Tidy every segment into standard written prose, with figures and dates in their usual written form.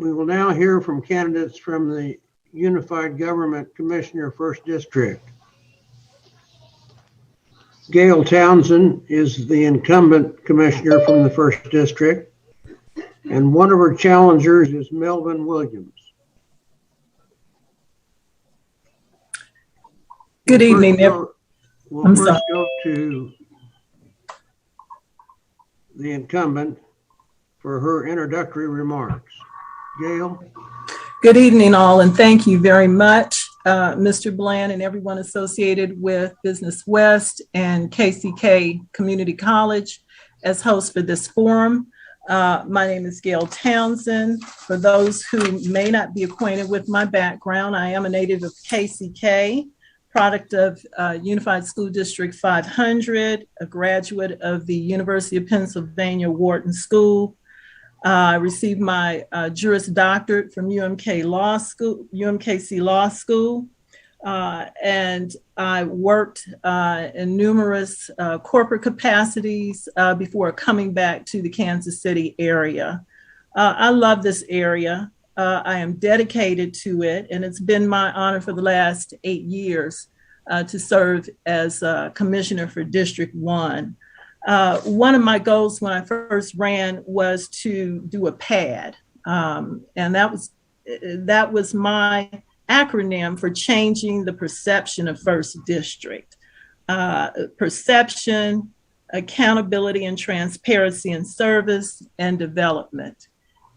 We will now hear from candidates from the Unified Government Commissioner, 1st District. Gail Townsend is the incumbent commissioner from the 1st District, and one of her challengers is Melvin Williams. Good evening. We'll first go to the incumbent for her introductory remarks. Gail? Good evening, all, and thank you very much, Mr. Bland and everyone associated with Business West and KCK Community College as host for this forum. My name is Gail Townsend. For those who may not be acquainted with my background, I am a native of KCK, product of Unified School District 500, a graduate of the University of Pennsylvania Wharton School. I received my Juris Doctorate from UMKC Law School, and I worked in numerous corporate capacities before coming back to the Kansas City area. I love this area. I am dedicated to it, and it's been my honor for the last 8 years to serve as Commissioner for District 1. One of my goals when I first ran was to do a PAD, and that was my acronym for changing the perception of 1st District. Perception, accountability and transparency in service, and development.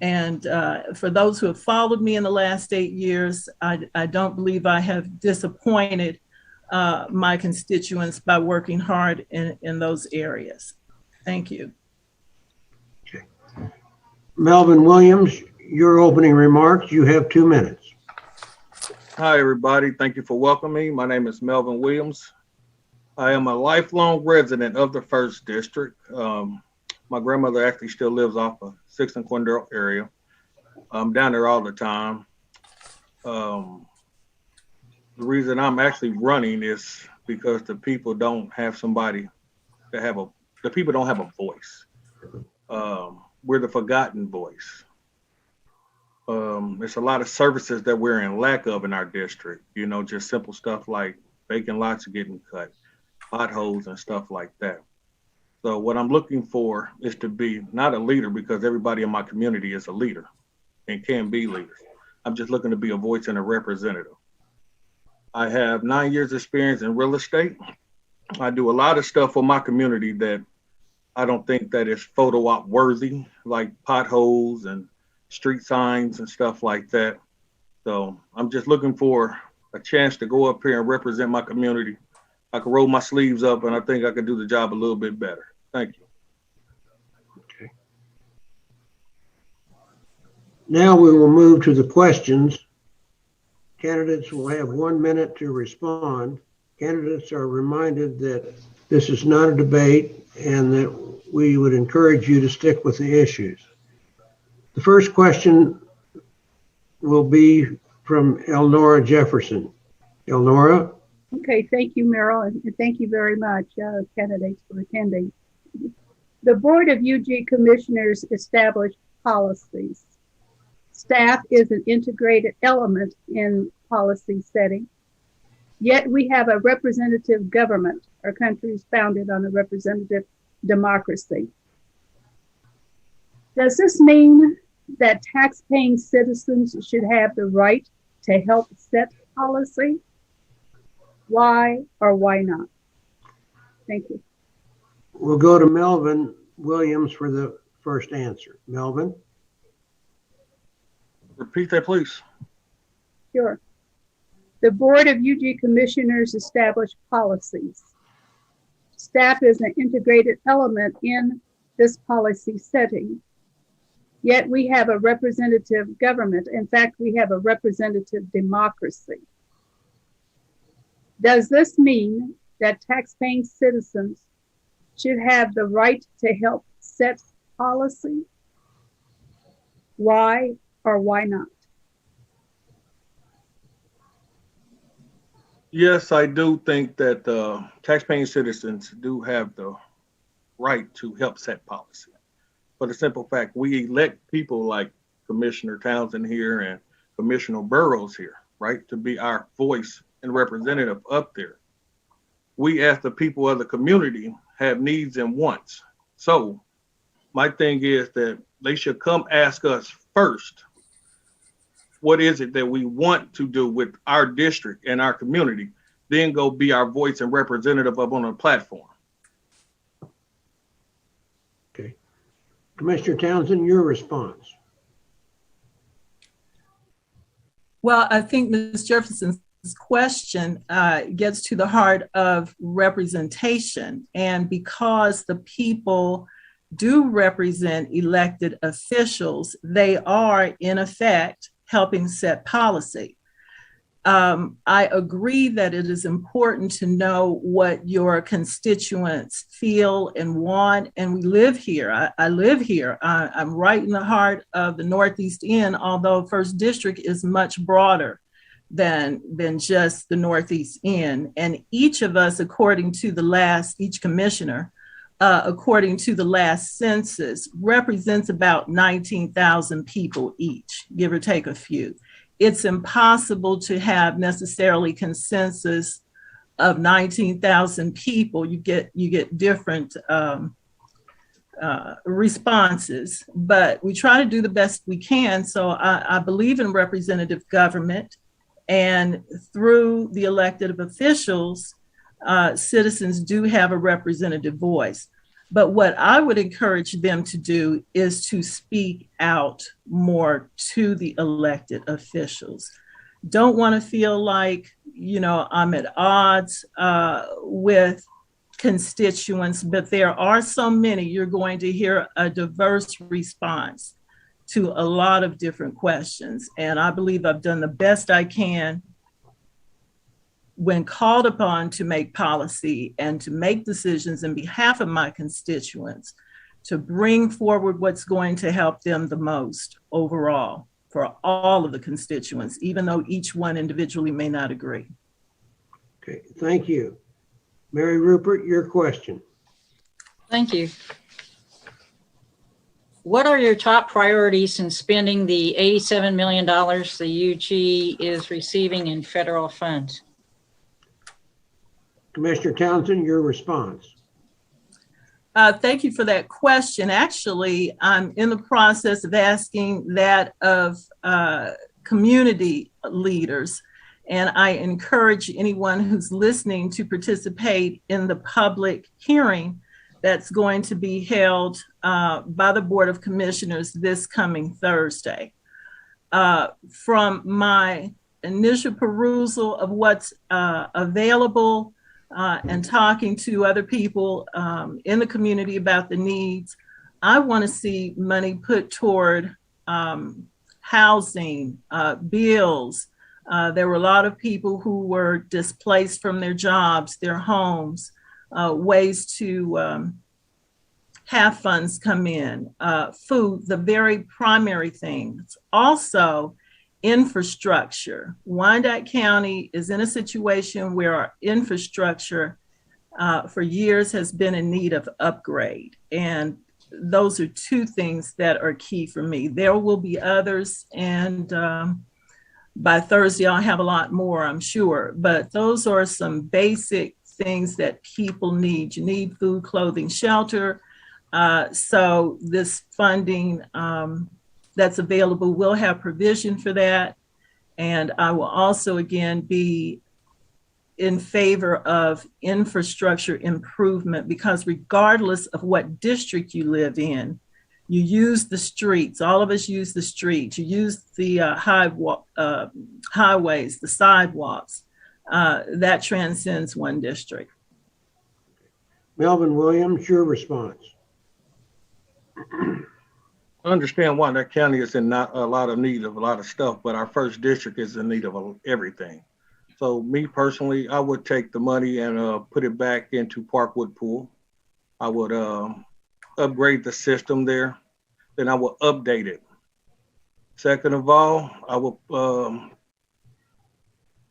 And for those who have followed me in the last 8 years, I don't believe I have disappointed my constituents by working hard in those areas. Thank you. Okay. Melvin Williams, your opening remarks. You have 2 minutes. Hi, everybody. Thank you for welcoming me. My name is Melvin Williams. I am a lifelong resident of the 1st District. My grandmother actually still lives off of 6th and Quindale area. I'm down there all the time. The reason I'm actually running is because the people don't have somebody to the people don't have a voice. We're the forgotten voice. There's a lot of services that we're in lack of in our district, you know, just simple stuff like vacant lots are getting cut, potholes and stuff like that. So what I'm looking for is to be not a leader, because everybody in my community is a leader and can be leaders. I'm just looking to be a voice and a representative. I have 9 years experience in real estate. I do a lot of stuff for my community that I don't think that is photo op worthy, like potholes and street signs and stuff like that. So I'm just looking for a chance to go up here and represent my community. I can roll my sleeves up, and I think I can do the job a little bit better. Thank you. Okay. Now we will move to the questions. Candidates will have 1 minute to respond. Candidates are reminded that this is not a debate and that we would encourage you to stick with the issues. The first question will be from Elnora Jefferson. Elnora? Okay, thank you, Merrill, and thank you very much, candidates, for attending. The Board of UG Commissioners established policies. Staff is an integrated element in policy setting, yet we have a representative government. Our country is founded on a representative democracy. Does this mean that tax-paying citizens should have the right to help set policy? Why or why not? Thank you. We'll go to Melvin Williams for the first answer. Melvin? Repeat that, please. Sure. The Board of UG Commissioners established policies. Staff is an integrated element in this policy setting. Yet we have a representative government. In fact, we have a representative democracy. Does this mean that tax-paying citizens should have the right to help set policy? Why or why not? Yes, I do think that taxpaying citizens do have the right to help set policy. For the simple fact, we elect people like Commissioner Townsend here and Commissioner Burrows here, right, to be our voice and representative up there. We, as the people of the community, have needs and wants. So my thing is that they should come ask us first, what is it that we want to do with our district and our community, then go be our voice and representative up on a platform. Okay. Commissioner Townsend, your response. Well, I think Ms. Jefferson's question gets to the heart of representation. And because the people do represent elected officials, they are, in effect, helping set policy. I agree that it is important to know what your constituents feel and want, and we live here. I live here. I'm right in the heart of the Northeast End, although 1st District is much broader than just the Northeast End. And each of us, each commissioner, according to the last census, represents about 19,000 people each, give or take a few. It's impossible to have necessarily consensus of 19,000 people. You get different responses, but we try to do the best we can. So I believe in representative government, and through the elected officials, citizens do have a representative voice. But what I would encourage them to do is to speak out more to the elected officials. Don't want to feel like, I'm at odds with constituents, but there are so many. You're going to hear a diverse response to a lot of different questions. And I believe I've done the best I can when called upon to make policy and to make decisions in behalf of my constituents, to bring forward what's going to help them the most overall for all of the constituents, even though each one individually may not agree. Okay, thank you. Mary Rupert, your question. Thank you. What are your top priorities in spending the $87 million the UG is receiving in federal funds? Commissioner Townsend, your response. Thank you for that question. Actually, I'm in the process of asking that of community leaders, and I encourage anyone who's listening to participate in the public hearing that's going to be held by the Board of Commissioners this coming Thursday. From my initial perusal of what's available, and talking to other people in the community about the needs, I want to see money put toward housing, bills. There were a lot of people who were displaced from their jobs, their homes, ways to have funds come in, food, the very primary things. Also, infrastructure. Wyandotte County is in a situation where our infrastructure for years has been in need of upgrade. And those are two things that are key for me. There will be others, and by Thursday, I'll have a lot more, I'm sure. But those are some basic things that people need. You need food, clothing, shelter. So this funding that's available will have provision for that. And I will also, again, be in favor of infrastructure improvement, because regardless of what district you live in, you use the streets. All of us use the streets. You use the highways, the sidewalks. That transcends one district. Melvin Williams, your response. I understand why that county is in not a lot of need of a lot of stuff, but our 1st District is in need of everything. So me personally, I would take the money and put it back into Parkwood Pool. I would upgrade the system there. Then I will update it. Second of all, I will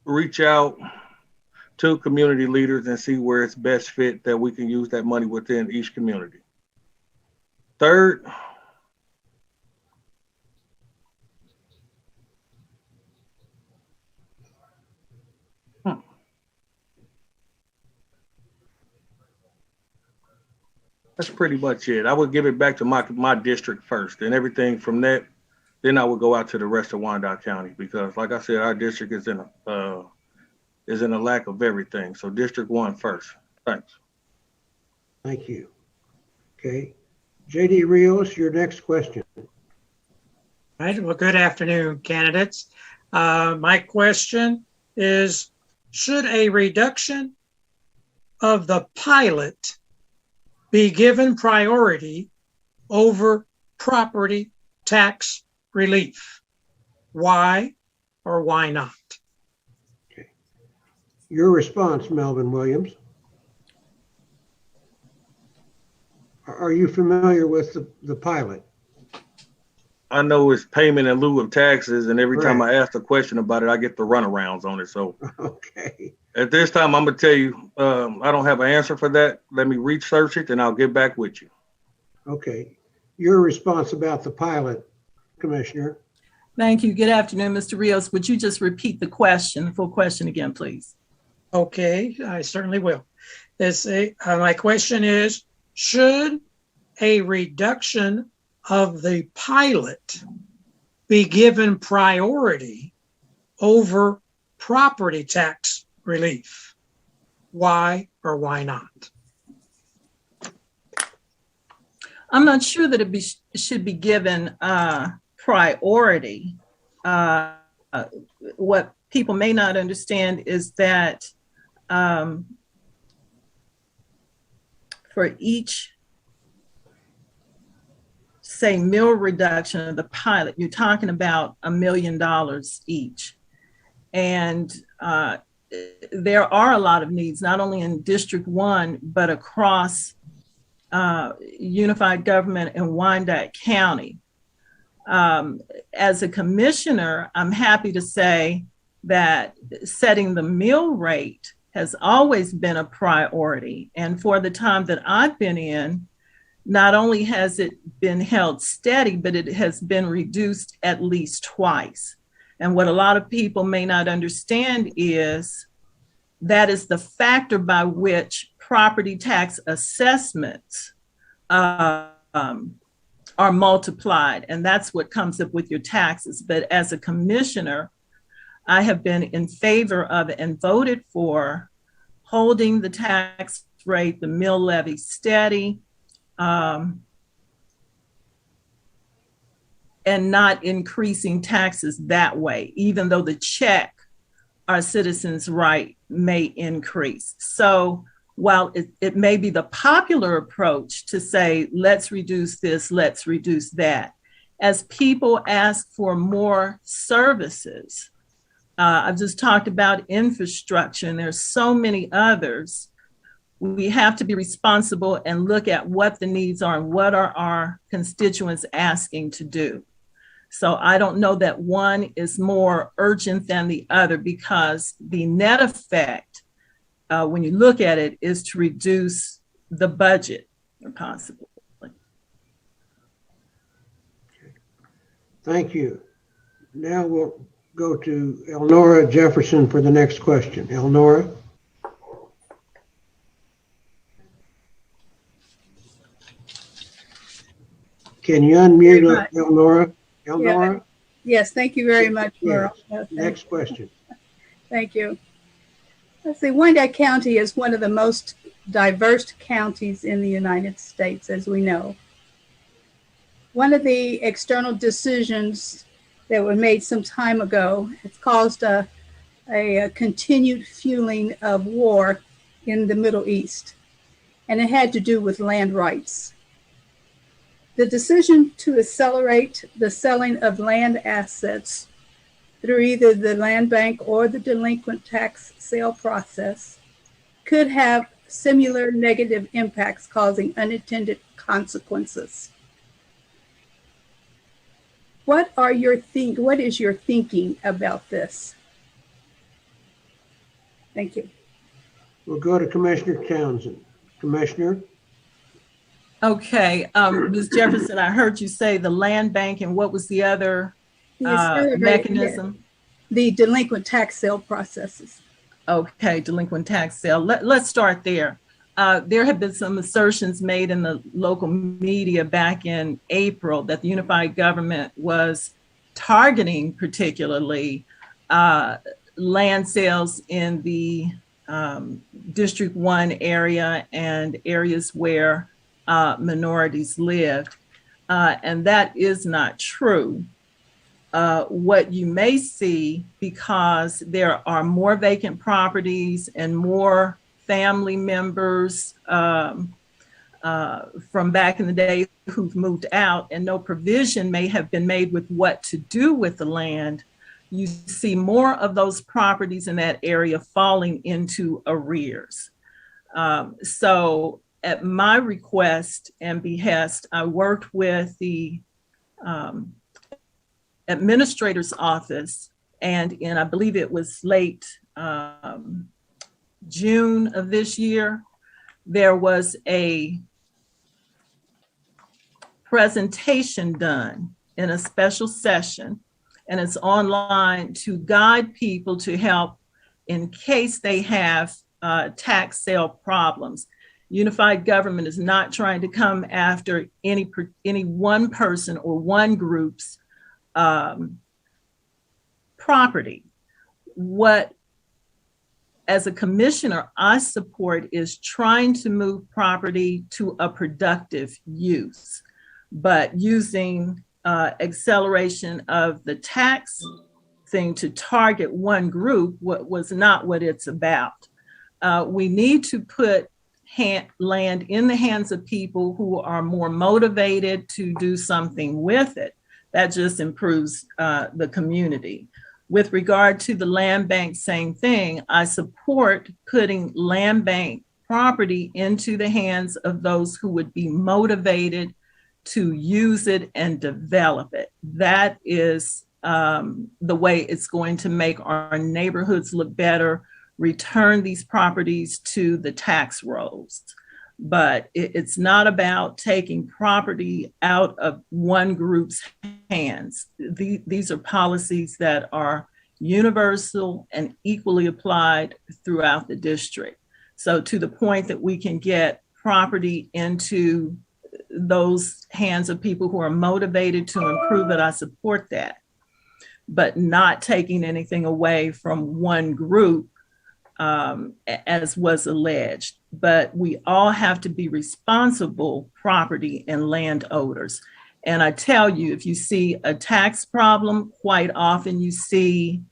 reach out to community leaders and see where it's best fit that we can use that money within each community. Third, That's pretty much it. I would give it back to my district first, and everything from that, then I would go out to the rest of Wyandotte County, because like I said, our district is in a lack of everything. So District 1 first. Thanks. Thank you. Okay. JD Rios, your next question. All right. Well, good afternoon, candidates. My question is, should a reduction of the pilot be given priority over property tax relief? Why or why not? Okay. Your response, Melvin Williams. Are you familiar with the pilot? I know it's payment in lieu of taxes, and every time Correct. I ask a question about it, I get the runarounds on it. So Okay. at this time, I'm gonna tell you, I don't have an answer for that. Let me research it, and I'll get back with you. Okay. Your response about the pilot, Commissioner. Thank you. Good afternoon, Mr. Rios. Would you just repeat the full question again, please? Okay, I certainly will. My question is, should a reduction of the pilot be given priority over property tax relief? Why or why not? I'm not sure that it should be given priority. What people may not understand is that for each, say, meal reduction of the pilot, you're talking about $1 million each. And there are a lot of needs, not only in District 1, but across unified government in Wyandotte County. As a commissioner, I'm happy to say that setting the mill rate has always been a priority. And for the time that I've been in, not only has it been held steady, but it has been reduced at least twice. And what a lot of people may not understand is that is the factor by which property tax assessments are multiplied. And that's what comes up with your taxes. But as a commissioner, I have been in favor of and voted for holding the tax rate, the mill levy steady, and not increasing taxes that way, even though the check our citizens' right may increase. So while it may be the popular approach to say, let's reduce this, let's reduce that, as people ask for more services, I've just talked about infrastructure, and there's so many others. We have to be responsible and look at what the needs are and what are our constituents asking to do. So I don't know that one is more urgent than the other, because the net effect, when you look at it, is to reduce the budget if possible. Thank you. Now we'll go to Elnora Jefferson for the next question. Elnora? Can you unmute Elnora? Elnora? Yeah. Yes, thank you very much, Merle. Yes. Next question. Thank you. Let's see, Wyandotte County is one of the most diverse counties in the United States, as we know. One of the external decisions that were made some time ago has caused a continued fueling of war in the Middle East, and it had to do with land rights. The decision to accelerate the selling of land assets through either the land bank or the delinquent tax sale process could have similar negative impacts, causing unintended consequences. What is your thinking about this? Thank you. We'll go to Commissioner Townsend. Commissioner? Okay, Ms. Jefferson, I heard you say the land bank, and what was the other mechanism? The delinquent tax sale processes. Okay, delinquent tax sale. Let's start there. there have been some assertions made in the local media back in April that the unified government was targeting particularly land sales in the District 1 area and areas where minorities lived. And that is not true. What you may see, because there are more vacant properties and more family members from back in the day who've moved out, and no provision may have been made with what to do with the land, you see more of those properties in that area falling into arrears. So at my request and behest, I worked with the administrator's office, and I believe it was late June of this year, there was a presentation done in a special session, and it's online to guide people to help in case they have tax sale problems. Unified government is not trying to come after any one person or one group's property. What, as a commissioner, I support is trying to move property to a productive use, but using acceleration of the tax thing to target one group was not what it's about. We need to put land in the hands of people who are more motivated to do something with it. That just improves the community. With regard to the land bank, same thing. I support putting land bank property into the hands of those who would be motivated to use it and develop it. That is the way it's going to make our neighborhoods look better, return these properties to the tax rolls. But it's not about taking property out of one group's hands. These are policies that are universal and equally applied throughout the district. So to the point that we can get property into those hands of people who are motivated to improve it, I support that. But not taking anything away from one group, as was alleged. But we all have to be responsible property and landowners. And I tell you, if you see a tax problem, quite often you see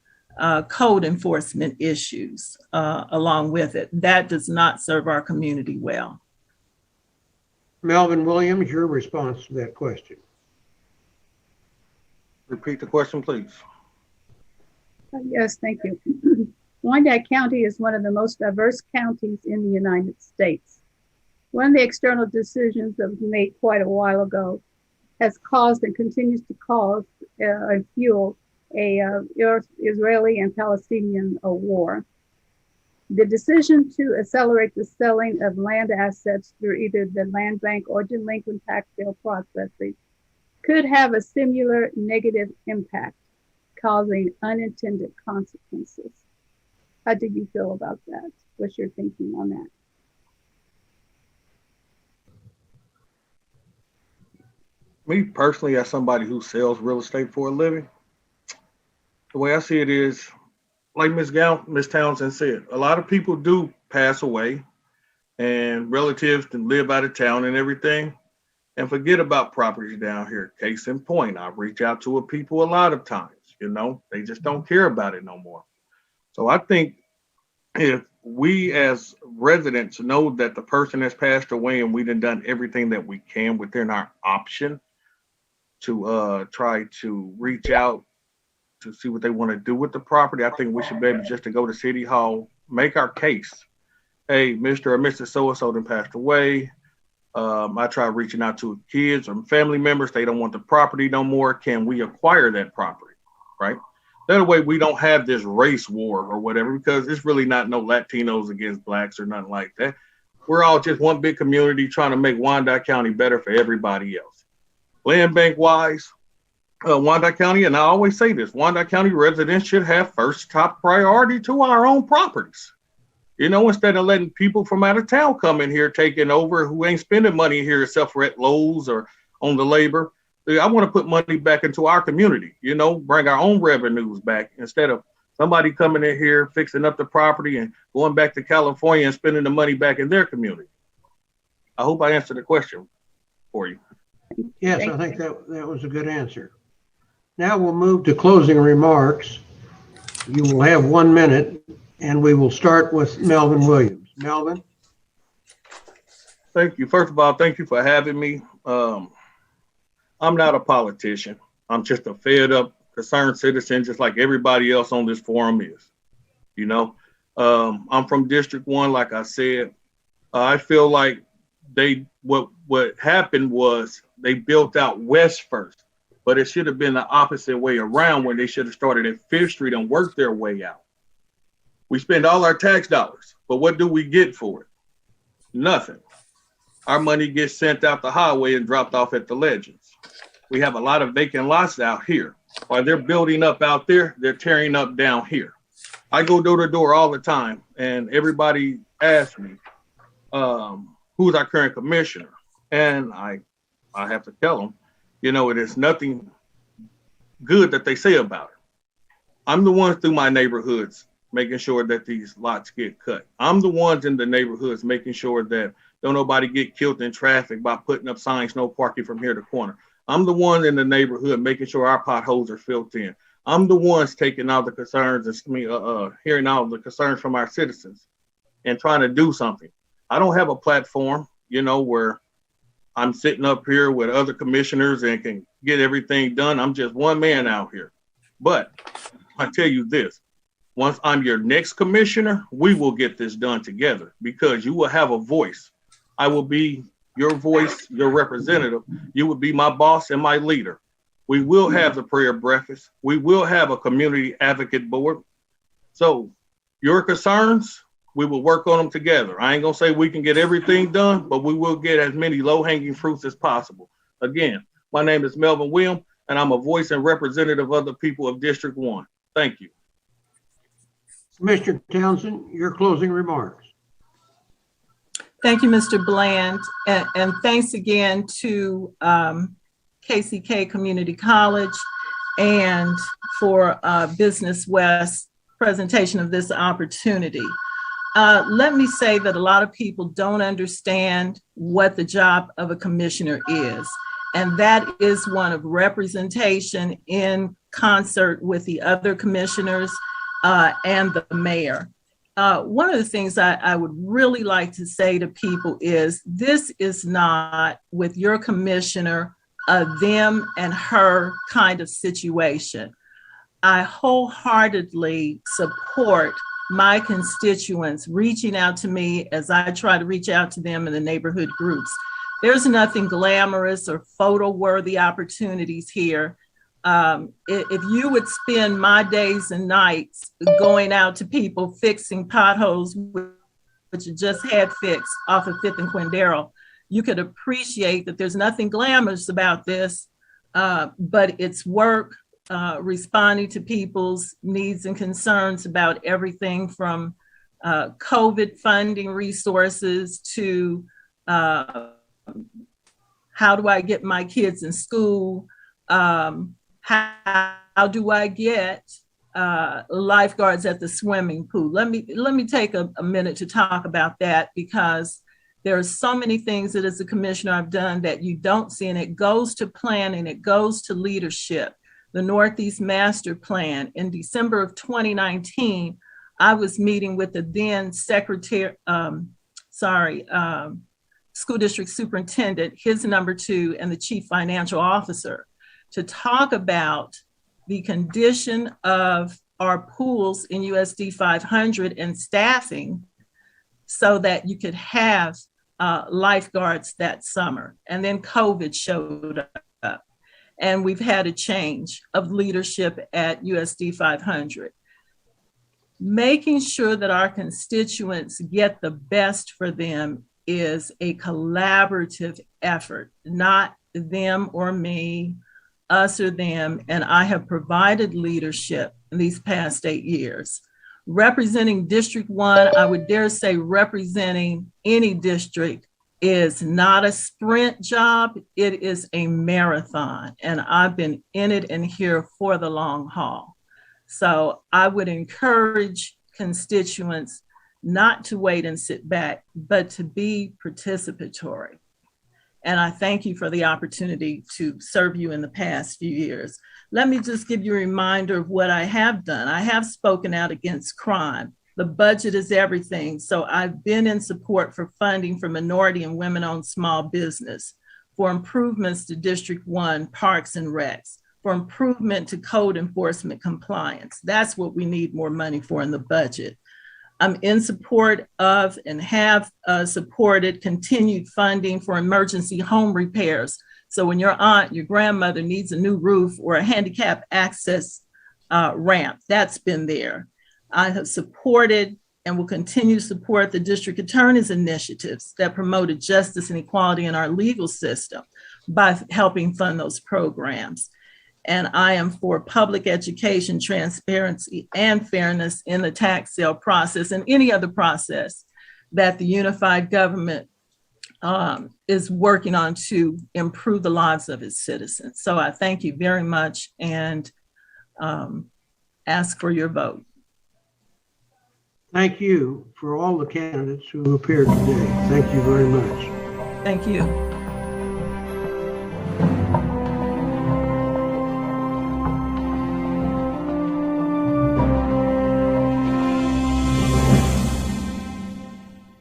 code enforcement issues along with it. That does not serve our community well. Melvin Williams, your response to that question. Repeat the question, please. Yes, thank you. Wyandotte County is one of the most diverse counties in the United States. One of the external decisions that was made quite a while ago has caused and continues to cause and fuel a Israeli and Palestinian war. The decision to accelerate the selling of land assets through either the land bank or delinquent tax sale processes could have a similar negative impact, causing unintended consequences. How do you feel about that? What's your thinking on that? Me personally, as somebody who sells real estate for a living, the way I see it is, like Ms. Townsend said, a lot of people do pass away and relatives can live out of town and everything and forget about properties down here. Case in point, I reach out to people a lot of times, they just don't care about it no more. So I think if we as residents know that the person has passed away and we've done everything that we can within our option to try to reach out to see what they want to do with the property, I think we should be able just to go to City Hall, make our case. Hey, Mr. or Mrs. So-and-so then passed away. I tried reaching out to kids or family members. They don't want the property no more. Can we acquire that property, right? That way we don't have this race war or whatever, because it's really not no Latinos against blacks or nothing like that. We're all just one big community trying to make Wyandotte County better for everybody else. Land bank wise, Wyandotte County, and I always say this, Wyandotte County residents should have first top priority to our own properties. You know, instead of letting people from out of town come in here taking over who ain't spending money here except for at Lowe's or on the labor. I want to put money back into our community, you know, bring our own revenues back instead of somebody coming in here, fixing up the property and going back to California and spending the money back in their community. I hope I answered the question for you. Yes, I think that was a good answer. Now we'll move to closing remarks. You will have 1 minute, and we will start with Melvin Williams. Melvin? Thank you. First of all, thank you for having me. I'm not a politician. I'm just a fed up, concerned citizen, just like everybody else on this forum is. You know, I'm from District 1, like I said. I feel like what happened was they built out west first, but it should have been the opposite way around, when they should have started at Fifth Street and worked their way out. We spend all our tax dollars, but what do we get for it? Nothing. Our money gets sent out the highway and dropped off at the Legends. We have a lot of vacant lots out here. While they're building up out there, they're tearing up down here. I go door to door all the time, and everybody asks me, who's our current commissioner? And I have to tell them, you know, it is nothing good that they say about it. I'm the one through my neighborhoods making sure that these lots get cut. I'm the ones in the neighborhoods making sure that don't nobody get killed in traffic by putting up signs, no parking from here to corner. I'm the one in the neighborhood making sure our potholes are filled in. I'm the ones taking all the concerns and hearing all the concerns from our citizens and trying to do something. I don't have a platform, you know, where I'm sitting up here with other commissioners and can get everything done. I'm just one man out here. But I tell you this, once I'm your next commissioner, we will get this done together, because you will have a voice. I will be your voice, your representative. You will be my boss and my leader. We will have the prayer breakfast. We will have a community advocate board. So your concerns, we will work on them together. I ain't gonna say we can get everything done, but we will get as many low-hanging fruits as possible. Again, my name is Melvin Williams, and I'm a voice and representative of the people of District 1. Thank you. Commissioner Townsend, your closing remarks. Thank you, Mr. Bland, and thanks again to KCK Community College and for Business West presentation of this opportunity. Let me say that a lot of people don't understand what the job of a commissioner is, and that is one of representation in concert with the other commissioners and the mayor. One of the things I would really like to say to people is, this is not, with your commissioner, a them and her kind of situation. I wholeheartedly support my constituents reaching out to me as I try to reach out to them in the neighborhood groups. There's nothing glamorous or photo-worthy opportunities here. If you would spend my days and nights going out to people fixing potholes, which you just had fixed off of 5th and Quindaro, you could appreciate that there's nothing glamorous about this, but it's work, responding to people's needs and concerns about everything from COVID funding resources to how do I get my kids in school, how do I get lifeguards at the swimming pool? Let me take a minute to talk about that, because there are so many things that as a commissioner I've done that you don't see, and it goes to planning, it goes to leadership. The Northeast Master Plan. In December of 2019, I was meeting with the then school district superintendent, his number 2, and the chief financial officer to talk about the condition of our pools in USD 500 and staffing so that you could have lifeguards that summer. And then COVID showed up, and we've had a change of leadership at USD 500. Making sure that our constituents get the best for them is a collaborative effort, not them or me, us or them. And I have provided leadership in these past 8 years Representing District 1, I would dare say representing any district is not a sprint job. It is a marathon. And I've been in it and here for the long haul. So I would encourage constituents not to wait and sit back, but to be participatory. And I thank you for the opportunity to serve you in the past few years. Let me just give you a reminder of what I have done. I have spoken out against crime. The budget is everything. So I've been in support for funding for minority and women-owned small business, for improvements to District 1 parks and recs, for improvement to code enforcement compliance. That's what we need more money for in the budget. I'm in support of and have supported continued funding for emergency home repairs. So when your aunt, your grandmother needs a new roof or a handicap access ramp, that's been there. I have supported and will continue to support the district attorney's initiatives that promoted justice and equality in our legal system by helping fund those programs. And I am for public education, transparency, and fairness in the tax sale process and any other process that the unified government is working on to improve the lives of its citizens. So I thank you very much and ask for your vote. Thank you for all the candidates who appeared today. Thank you very much. Thank you.